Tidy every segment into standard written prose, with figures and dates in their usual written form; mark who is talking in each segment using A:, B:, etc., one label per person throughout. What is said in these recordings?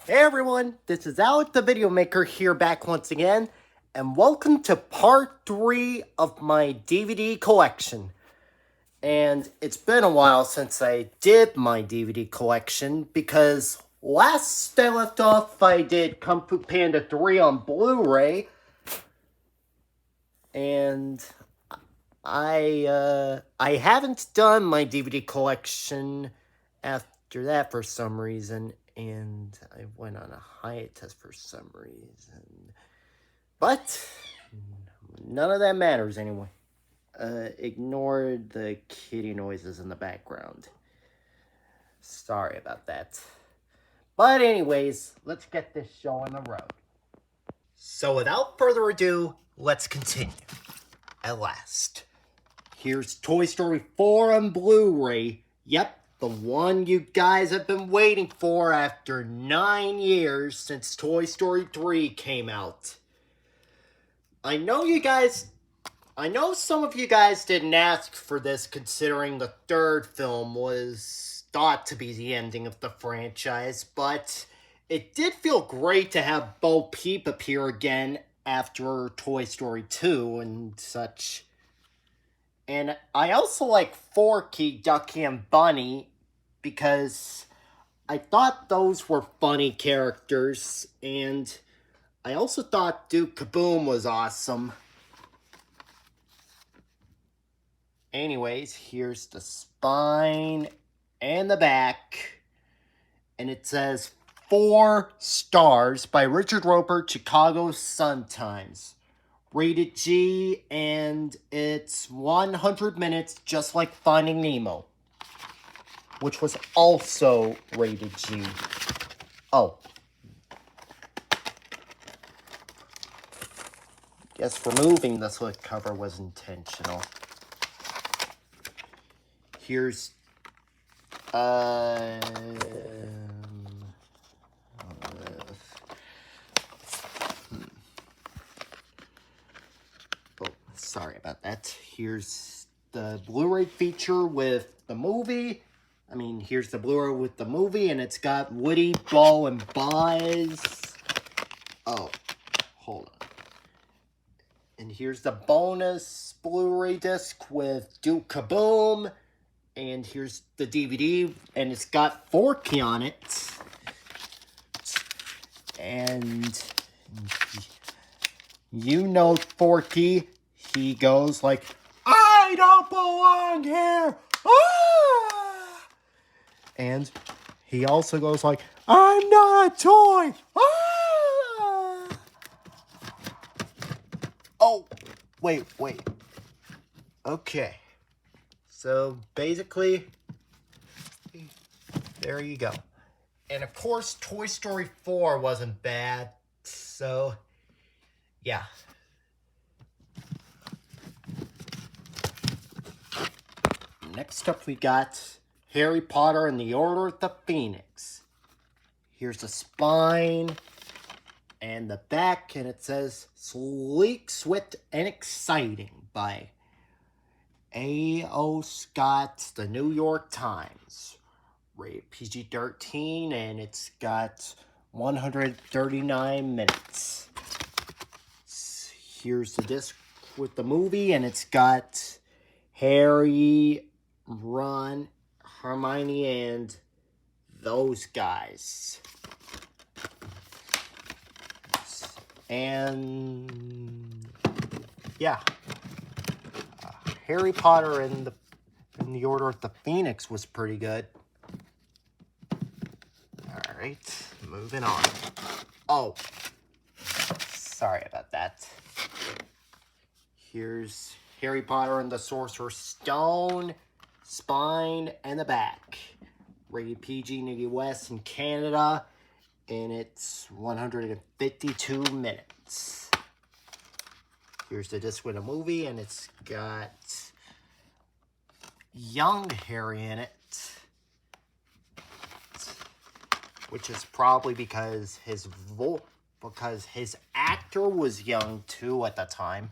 A: Hey everyone, this is Alec the Video Maker here back once again, and welcome to part 3 of my DVD collection. And it's been a while since I did my DVD collection because last I left off I did Kung Fu Panda 3 on Blu-ray, and I haven't done my DVD collection after that for some reason, and I went on a hiatus for some reason. But none of that matters anyway. Ignore the kitty noises in the background. Sorry about that. But anyways, let's get this show on the road. So without further ado, let's continue. At last, here's Toy Story 4 on Blu-ray. Yep, the one you guys have been waiting for after 9 years since Toy Story 3 came out. I know some of you guys didn't ask for this considering the third film was thought to be the ending of the franchise, but it did feel great to have Bo Peep appear again after Toy Story 2 and such. And I also like Forky, Ducky, and Bunny because I thought those were funny characters, and I also thought Duke Kaboom was awesome. Anyways, here's the spine and the back, and it says 4 stars by Richard Roeper, Chicago Sun-Times. Rated G, and it's 100 minutes, just like Finding Nemo, which was also rated G. Oh. Guess removing the slip cover was intentional. Here's, oh, sorry about that. Here's the Blu-ray feature with the movie. Here's the Blu-ray with the movie, and it's got Woody, Bo, and Buzz. Oh, hold on. And here's the bonus Blu-ray disc with Duke Kaboom. And here's the DVD, and it's got Forky on it. And you know Forky, he goes like, "I don't belong here!" Ah! And he also goes like, "I'm not a toy!" Ah! Oh, wait. Okay. So, basically, there you go. And of course, Toy Story 4 wasn't bad, so, yeah. Next up, we got Harry Potter and the Order of the Phoenix. Here's the spine and the back, and it says, "Sleek, Swift, and Exciting" by A.O. Scott, The New York Times. Rated PG-13, and it's got 139 minutes. Here's the disc with the movie, and it's got Harry, Ron, Hermione, and those guys. And yeah. Harry Potter and the Order of the Phoenix was pretty good. Alright, moving on. Oh, sorry about that. Here's Harry Potter and the Sorcerer's Stone, spine, and the back. Rated PG in the US and Canada, and it's 152 minutes. Here's the disc with a movie, and it's got young Harry in it, which is probably because his actor was young too at the time.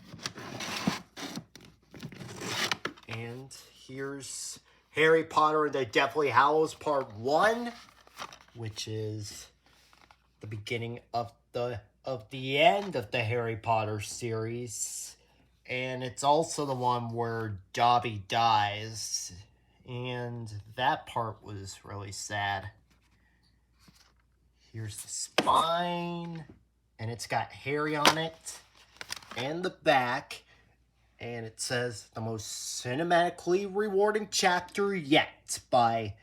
A: And here's Harry Potter and the Deathly Hallows Part 1, which is the beginning of the end of the Harry Potter series. And it's also the one where Dobby dies. And that part was really sad. Here's the spine. And it's got Harry on it. And the back. And it says, the most cinematically rewarding chapter yet by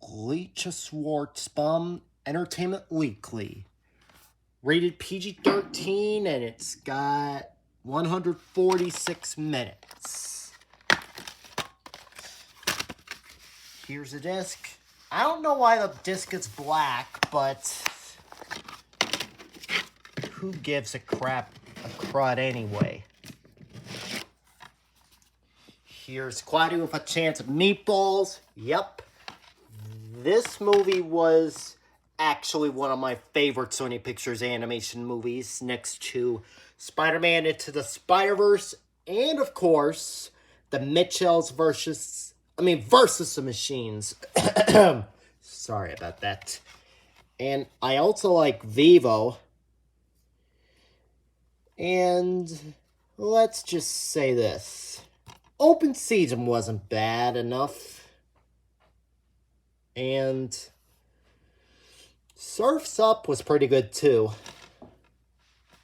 A: Leitcha Schwartzbaum, Entertainment Weekly. Rated PG-13, and it's got 146 minutes. Here's the disc. I don't know why the disc is black, but who gives a crud anyway? Here's Cloudy with a Chance of Meatballs. Yep. This movie was actually one of my favorite Sony Pictures animation movies, next to Spider-Man Into the Spider-Verse, and of course, the Mitchells versus the Machines. Sorry about that. And I also like Vivo. And let's just say this. Open Season wasn't bad enough. And Surf's Up was pretty good too.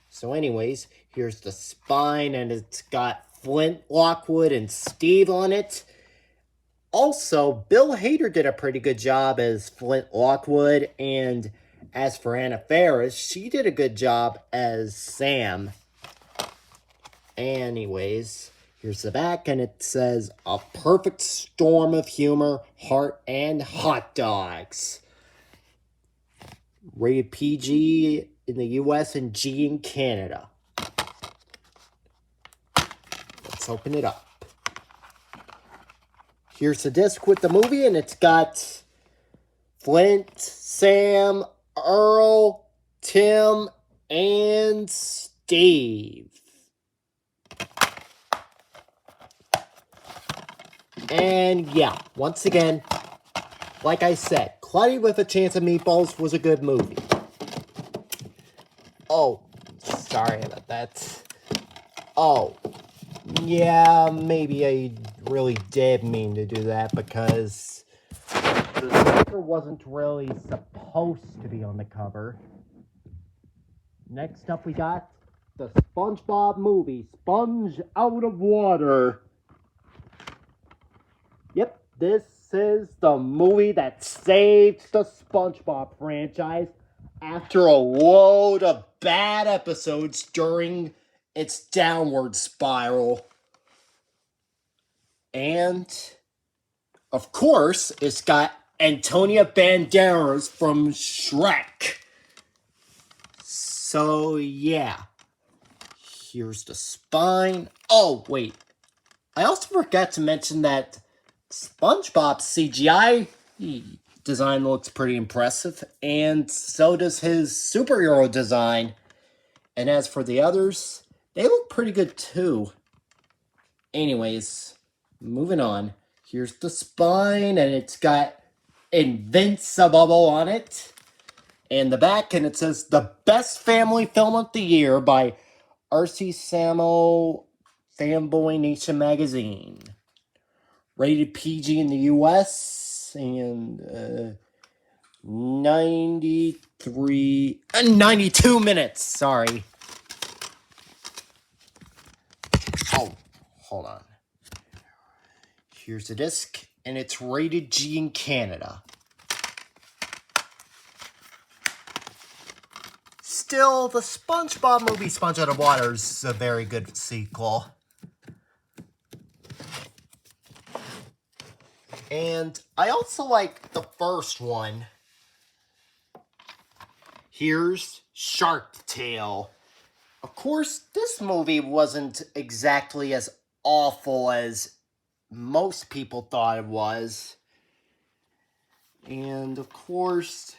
A: So anyways, here's the spine, and it's got Flint, Lockwood, and Steve on it. Also, Bill Hader did a pretty good job as Flint Lockwood, and as for Anna Faris, she did a good job as Sam. Anyways, here's the back, and it says, a perfect storm of humor, heart, and hot dogs. Rated PG in the US and G in Canada. Let's open it up. Here's the disc with the movie, and it's got Flint, Sam, Earl, Tim, and Steve. And yeah, once again, like I said, Cloudy with a Chance of Meatballs was a good movie. Oh, sorry about that. Oh, yeah, maybe I really did mean to do that because the sticker wasn't really supposed to be on the cover. Next up we got the SpongeBob movie, Sponge Out of Water. Yep, this is the movie that saved the SpongeBob franchise after a load of bad episodes during its downward spiral. And, of course, it's got Antonio Banderas from Shrek. So, yeah. Here's the spine. Oh, wait. I also forgot to mention that SpongeBob's CGI design looks pretty impressive, and so does his superhero design. And as for the others, they look pretty good too. Anyways, moving on. Here's the spine, and it's got Invincible on it. And the back, and it says, the best family film of the year by R.C. Samo, Fanboy Nation Magazine. Rated PG in the US, and 92 minutes, sorry. Oh, hold on. Here's the disc, and it's rated G in Canada. Still, the SpongeBob movie, Sponge Out of Water, is a very good sequel. And I also like the first one. Here's Shark Tale. Of course, this movie wasn't exactly as awful as most people thought it was. And of course,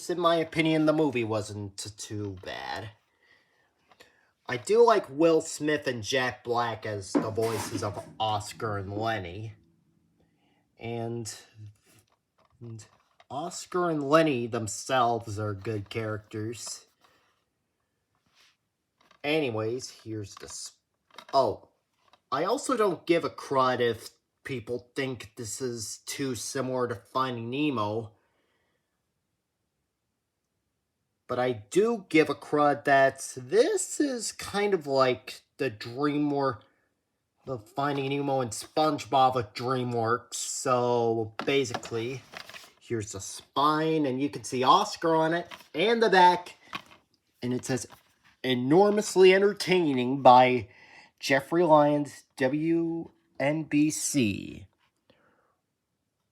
A: in my opinion, the movie wasn't too bad. I do like Will Smith and Jack Black as the voices of Oscar and Lenny. And Oscar and Lenny themselves are good characters. Anyways, here's this. Oh, I also don't give a crud if people think this is too similar to Finding Nemo. But I do give a crud that this is kind of like the Finding Nemo and SpongeBob of DreamWorks. So basically, here's the spine, and you can see Oscar on it, and the back. And it says, enormously entertaining by Jeffrey Lyons, WNBC.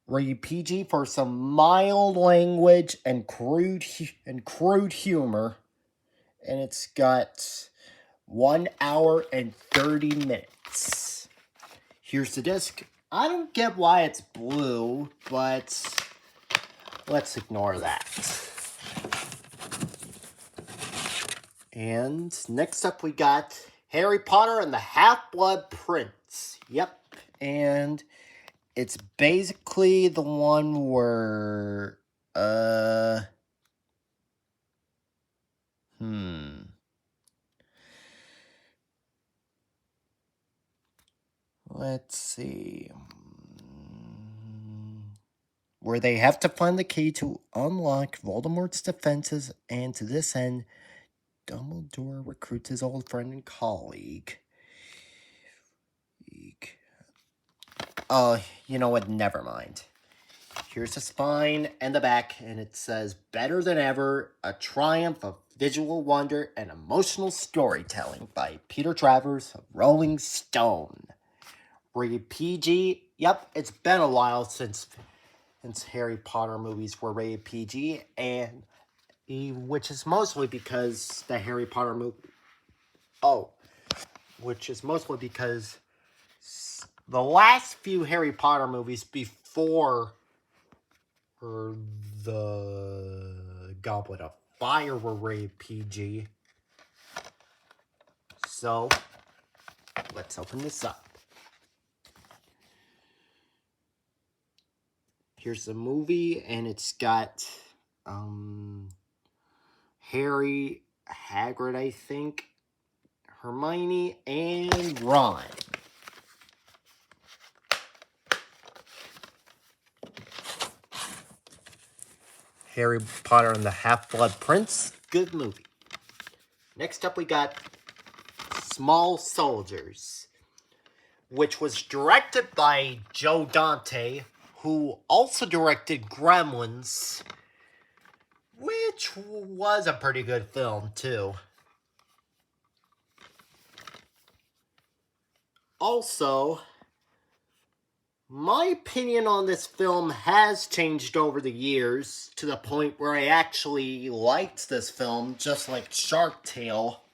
A: Rated PG for some mild language and crude humor. And it's got 1 hour and 30 minutes. Here's the disc. I don't get why it's blue, but let's ignore that. And next up we got Harry Potter and the Half-Blood Prince. Yep, and it's basically the one where, let's see. Where they have to find the key to unlock Voldemort's defenses, and to this end, Dumbledore recruits his old friend and colleague. You know what? Never mind. Here's the spine and the back, and it says, Better Than Ever, a triumph of visual wonder and emotional storytelling by Peter Travers of Rolling Stone. Rated PG. Yep, it's been a while since Harry Potter movies were rated PG, and which is mostly because the Harry Potter movie... which is mostly because the last few Harry Potter movies before the Goblet of Fire were rated PG. So, let's open this up. Here's the movie, and it's got Harry, Hagrid, I think, Hermione, and Ron. Harry Potter and the Half-Blood Prince, good movie. Next up we got Small Soldiers, which was directed by Joe Dante, who also directed Gremlins, which was a pretty good film, too. Also, my opinion on this film has changed over the years, to the point where I actually liked this film, just like Shark Tale.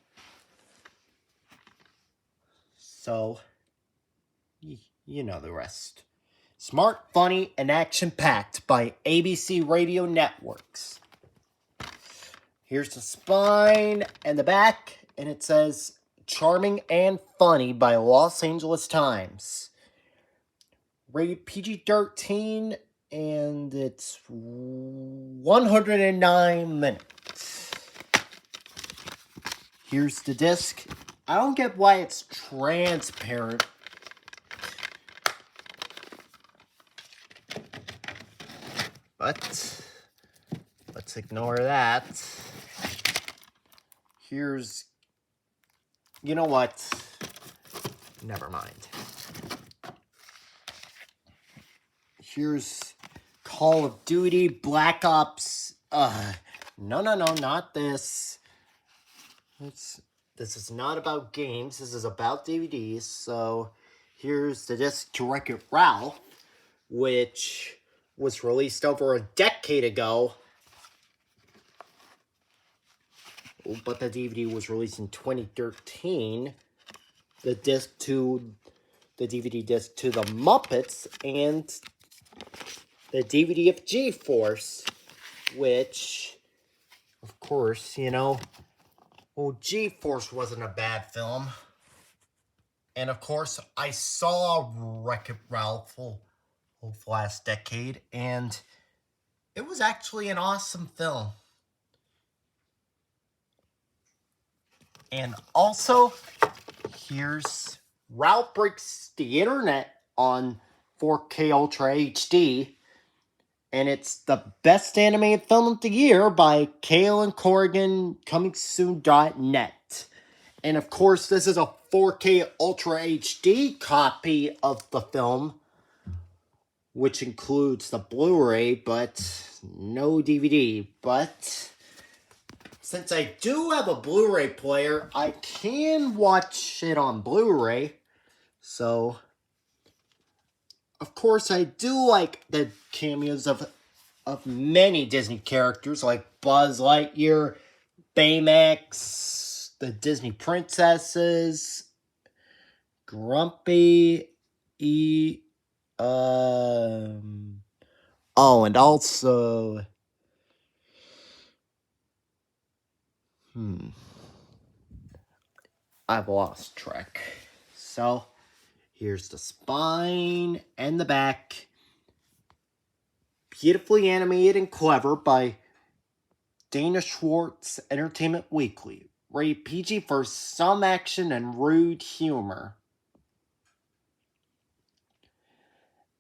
A: So, you know the rest. Smart, funny, and action-packed by ABC Radio Networks. Here's the spine and the back, and it says, Charming and Funny by Los Angeles Times. Rated PG-13, and it's 109 minutes. Here's the disc. I don't get why it's transparent. But let's ignore that. Here's... You know what? Never mind. Here's Call of Duty, Black Ops. No, not this. This is not about games. This is about DVDs. So here's the disc to Wreck-It Ralph, which was released over a decade ago. But the DVD was released in 2013. The DVD disc to the Muppets, and the DVD of G-Force, which, of course, G-Force wasn't a bad film. And of course, I saw Wreck-It Ralph last decade, and it was actually an awesome film. And also, here's Ralph Breaks the Internet on 4K Ultra HD. And it's the best animated film of the year by Kalen Corrigan, comingsoon.net. And of course, this is a 4K Ultra HD copy of the film, which includes the Blu-ray, but no DVD. But since I do have a Blu-ray player, I can watch it on Blu-ray. So, of course, I do like the cameos of many Disney characters like Buzz Lightyear, Baymax, the Disney princesses, Grumpy, oh, and also, I've lost track. So, here's the spine and the back. Beautifully animated and clever by Dana Schwartz, Entertainment Weekly. Rated PG for some action and rude humor.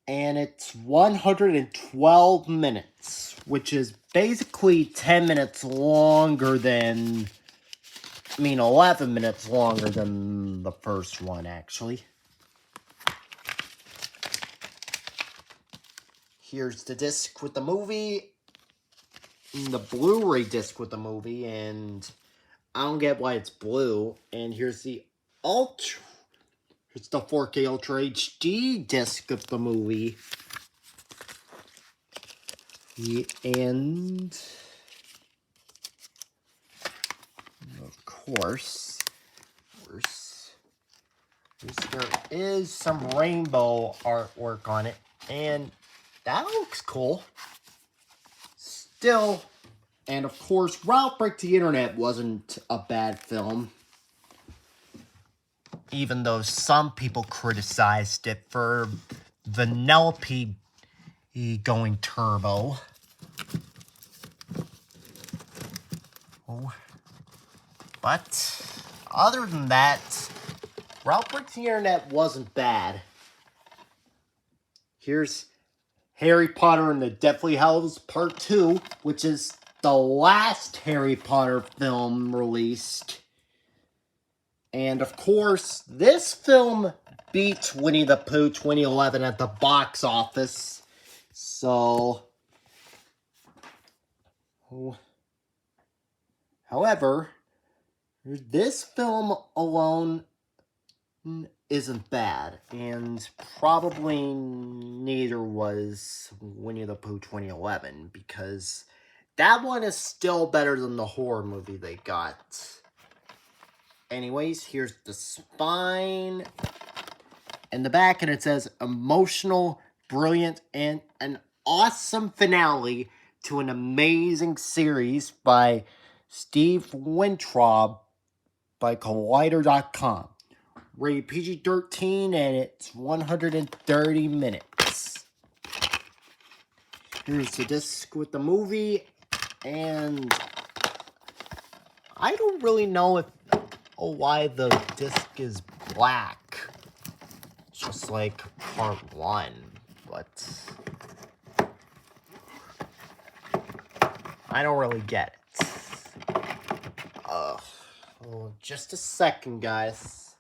A: And it's 112 minutes, which is basically 10 minutes longer than... 11 minutes longer than the first one, actually. Here's the disc with the movie, the Blu-ray disc with the movie, and I don't get why it's blue. And here's the It's the 4K Ultra HD disc of the movie. And of course, there is some rainbow artwork on it, and that looks cool. Still, and of course, Ralph Breaks the Internet wasn't a bad film. Even though some people criticized it for Vanellope going turbo. Oh. But, other than that, Ralph Breaks the Internet wasn't bad. Here's Harry Potter and the Deathly Hallows Part 2, which is the last Harry Potter film released. And of course, this film beat Winnie the Pooh 2011 at the box office. So, however, this film alone isn't bad, and probably neither was Winnie the Pooh 2011, because that one is still better than the horror movie they got. Anyways, here's the spine and the back, and it says emotional, brilliant, and an awesome finale to an amazing series by Steve Wintrob by Collider.com. Rated PG-13, and it's 130 minutes. Here's the disc with the movie, and I don't really know why the disc is black. Just like part 1, but I don't really get it. Just a second, guys.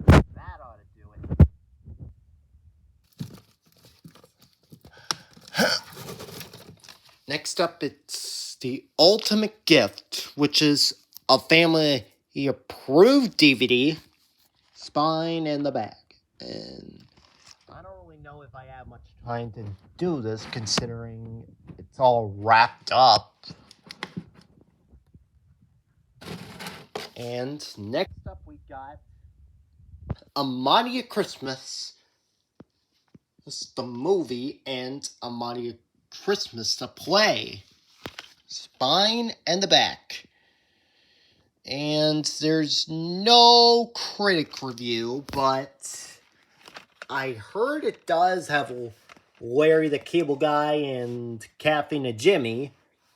A: That ought to do it. Next up, it's The Ultimate Gift, which is a family-approved DVD, spine and the back. And I don't really know if I have much time to do this, considering it's all wrapped up. And next up, we got A Madea Christmas. This is the movie, and A Madea Christmas the play. Spine and the back. And there's no critic review, but I heard it does have Larry the Cable Guy and Kathy and Jimmy.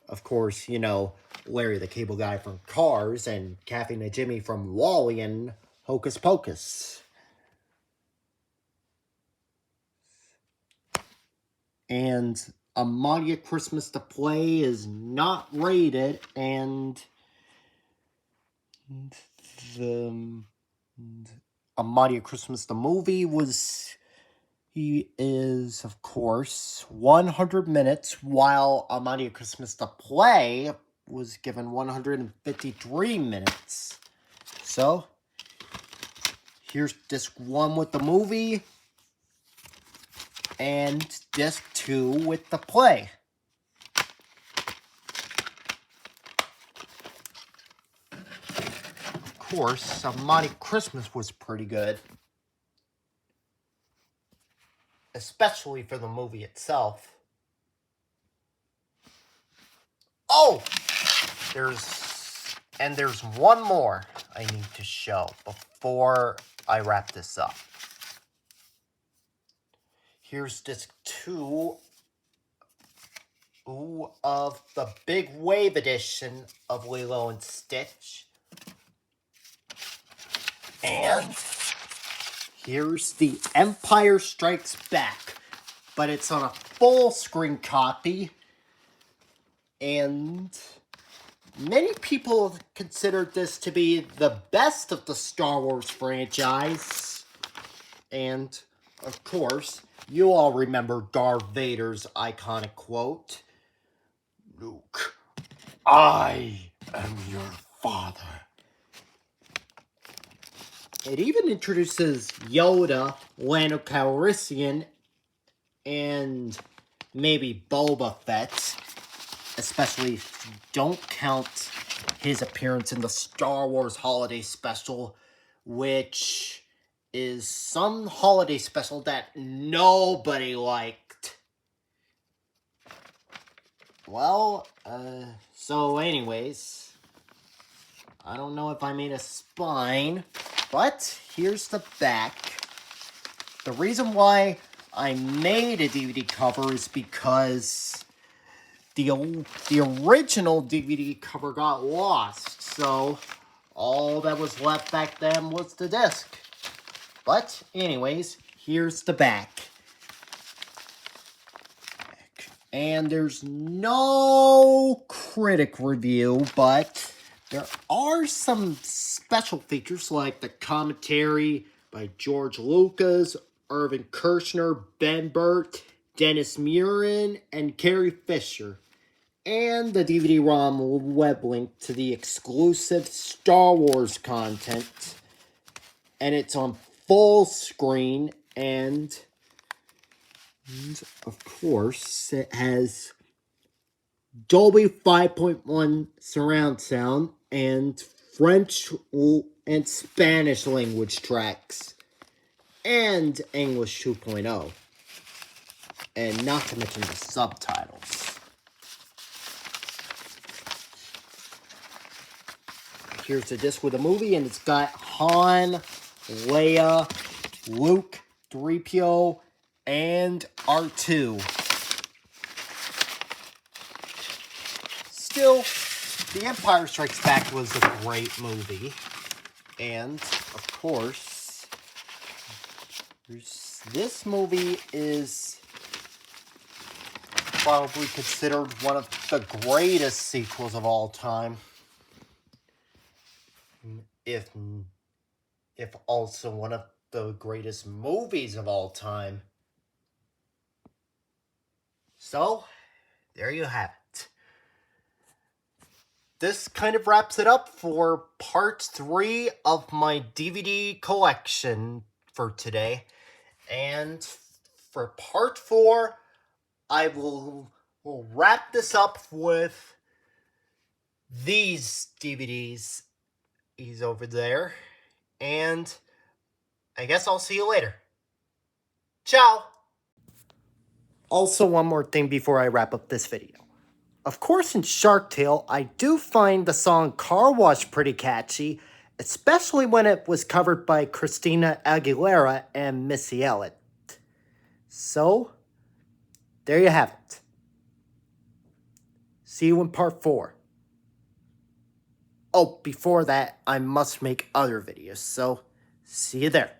A: Of course, you know, Larry the Cable Guy from Cars and Kathy and Jimmy from Wall-E and Hocus Pocus. And A Madea Christmas to Play is not rated, and the A Madea Christmas the movie he is, of course, 100 minutes, while A Madea Christmas to Play was given 153 minutes. So, here's disc 1 with the movie, and disc 2 with the play. Of course, A Madea Christmas was pretty good. Especially for the movie itself. Oh! There's one more I need to show before I wrap this up. Here's disc 2 of the Big Wave edition of Lilo and Stitch. And here's The Empire Strikes Back, but it's on a full screen copy, and many people have considered this to be the best of the Star Wars franchise. And, of course, you all remember Darth Vader's iconic quote, "Luke, I am your father." It even introduces Yoda, Lando Calrissian, and maybe Boba Fett, especially if you don't count his appearance in the Star Wars Holiday Special, which is some holiday special that nobody liked. Well, so anyways, I don't know if I made a spine, but here's the back. The reason why I made a DVD cover is because the original DVD cover got lost, so all that was left back then was the disc. But anyways, here's the back. And there's no critic review, but there are some special features like the commentary by George Lucas, Irvin Kershner, Ben Burt, Dennis Murin, and Carrie Fisher. And the DVD-ROM web link to the exclusive Star Wars content. And it's on full screen, and of course, it has Dolby 5.1 surround sound and French and Spanish language tracks and English 2.0, and not to mention the subtitles. Here's the disc with the movie, and it's got Han, Leia, Luke, 3PO, and R2. Still, The Empire Strikes Back was a great movie. And, of course, this movie is probably considered one of the greatest sequels of all time. If also one of the greatest movies of all time. So, there you have it. This kind of wraps it up for part 3 of my DVD collection for today. And for part 4, I will wrap this up with these DVDs. He's over there. And I guess I'll see you later. Ciao! Also, one more thing before I wrap up this video. Of course, in Shark Tale, I do find the song Car Wash pretty catchy, especially when it was covered by Christina Aguilera and Missy Elliott. So, there you have it. See you in part 4. Oh, before that, I must make other videos, so see you there.